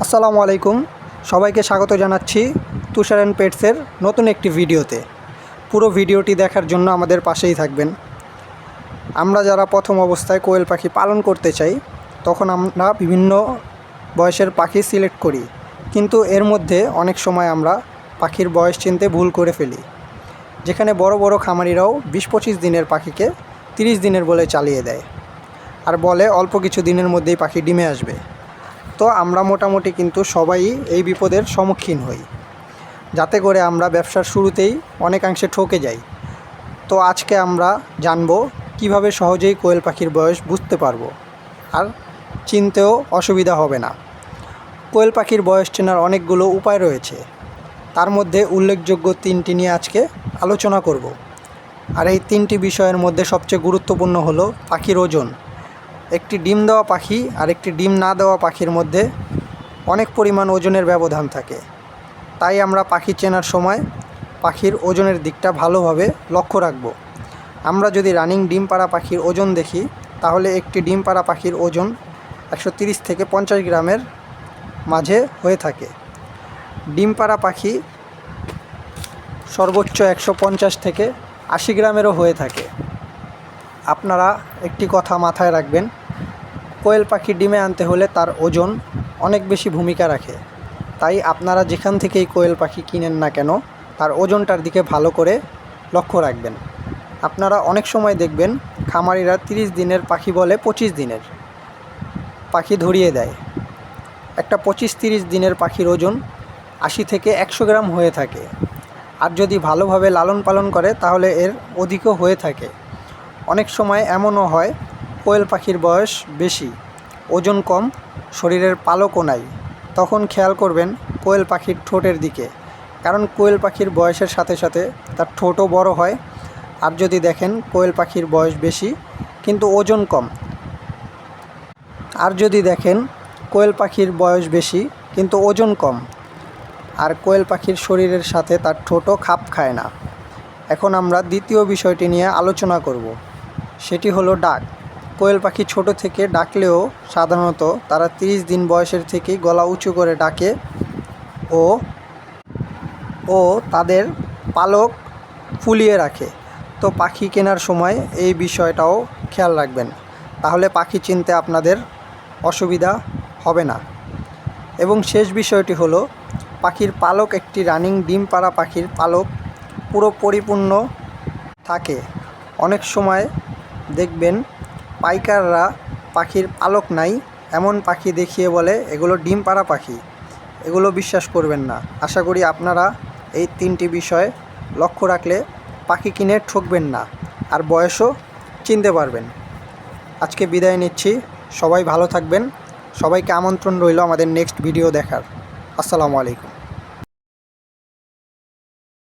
আসসালামু আলাইকুম। সবাইকে স্বাগত জানাচ্ছি তুষার অ্যান্ড পেটসের নতুন একটি ভিডিওতে। পুরো ভিডিওটি দেখার জন্য আমাদের পাশেই থাকবেন। আমরা যারা প্রথম অবস্থায় কোয়েল পাখি পালন করতে চাই, তখন আমরা বিভিন্ন বয়সের পাখি সিলেক্ট করি, কিন্তু এর মধ্যে অনেক সময় আমরা পাখির বয়স চিনতে ভুল করে ফেলি। যেখানে বড় বড় খামারিরাও 20-25 দিনের পাখিকে 30 দিনের বলে চালিয়ে দেয়, আর বলে অল্প কিছু দিনের মধ্যেই পাখি ডিমে আসবে। তো আমরা মোটামুটি কিন্তু সবাই এই বিপদের সম্মুখীন হই, যাতে করে আমরা ব্যবসার শুরুতেই অনেকাংশে ঠকে যাই। তো আজকে আমরা জানব কিভাবে সহজেই কোয়েল পাখির বয়স বুঝতে পারবো, আর চিনতেও অসুবিধা হবে না। কোয়েল পাখির বয়স চেনার অনেকগুলো উপায় রয়েছে, তার মধ্যে উল্লেখযোগ্য 3টি নিয়ে আজকে আলোচনা করব। আর এই 3টি বিষয়ের মধ্যে সবচেয়ে গুরুত্বপূর্ণ হলো পাখির ওজন। একটি ডিম দেওয়া পাখি আর একটি ডিম না দেওয়া পাখির মধ্যে অনেক পরিমাণ ওজনের ব্যবধান থাকে। তাই আমরা পাখি চেনার সময় পাখির ওজনের দিকটা ভালোভাবে লক্ষ্য রাখব। আমরা যদি রানিং ডিম পাড়া পাখির ওজন দেখি, তাহলে একটি ডিম পাড়া পাখির ওজন 130 থেকে 50 গ্রামের মাঝে হয়ে থাকে। ডিম পাড়া পাখি সর্বোচ্চ 150 থেকে 80 গ্রামেরও হয়ে থাকে। আপনারা একটি কথা মাথায় রাখবেন, কোয়েল পাখি ডিমে আনতে হলে তার ওজন অনেক বেশি ভূমিকা রাখে। তাই আপনারা যেখান থেকেই কোয়েল পাখি কিনেন না কেন, তার ওজনটার দিকে ভালো করে লক্ষ্য রাখবেন। আপনারা অনেক সময় দেখবেন খামারিরা 30 দিনের পাখি বলে 25 দিনের পাখি ধরিয়ে দেয়। একটা 25-30 দিনের পাখির ওজন 80 থেকে 100 গ্রাম হয়ে থাকে, আর যদি ভালোভাবে লালন পালন করে তাহলে এর অধিকও হয়ে থাকে। অনেক সময় এমনও হয় কোয়েল পাখির বয়স বেশি, ওজন কম, শরীরের পালকও নাই। তখন খেয়াল করবেন কোয়েল পাখির ঠোঁটের দিকে, কারণ কোয়েল পাখির বয়সের সাথে সাথে তার ঠোঁটও বড় হয়। আর যদি দেখেন কোয়েল পাখির বয়স বেশি কিন্তু ওজন কম, আর যদি দেখেন কোয়েল পাখির বয়স বেশি কিন্তু ওজন কম, আর কোয়েল পাখির শরীরের সাথে তার ঠোঁটও খাপ খায় না। এখন আমরা দ্বিতীয় বিষয়টি নিয়ে আলোচনা করব, সেটি হলো ডাক। কোয়েল পাখি ছোট থেকে ডাকলেও সাধারণত তারা 30 দিন বয়সের থেকেই গলা উঁচু করে ডাকে ও তাদের পালক ফুলিয়ে রাখে। তো পাখি কেনার সময় এই বিষয়টাও খেয়াল রাখবেন, তাহলে পাখি চিনতে আপনাদের অসুবিধা হবে না। এবং শেষ বিষয়টি হলো পাখির পালক। একটি রানিং ডিম পাড়া পাখির পালক পুরো পরিপূর্ণ থাকে। অনেক সময় দেখবেন পাইকাররা পাখির পালক নাই এমন পাখি দেখিয়ে বলে এগুলো ডিম পাড়া পাখি। এগুলো বিশ্বাস করবেন না। আশা করি আপনারা এই 3টি বিষয় লক্ষ্য রাখলে পাখি কিনে ঠকবেন না, আর বয়সও চিনতে পারবেন। আজকে বিদায় নিচ্ছি, সবাই ভালো থাকবেন। সবাইকে আমন্ত্রণ রইল আমাদের নেক্সট ভিডিও দেখার। আসসালামু আলাইকুম।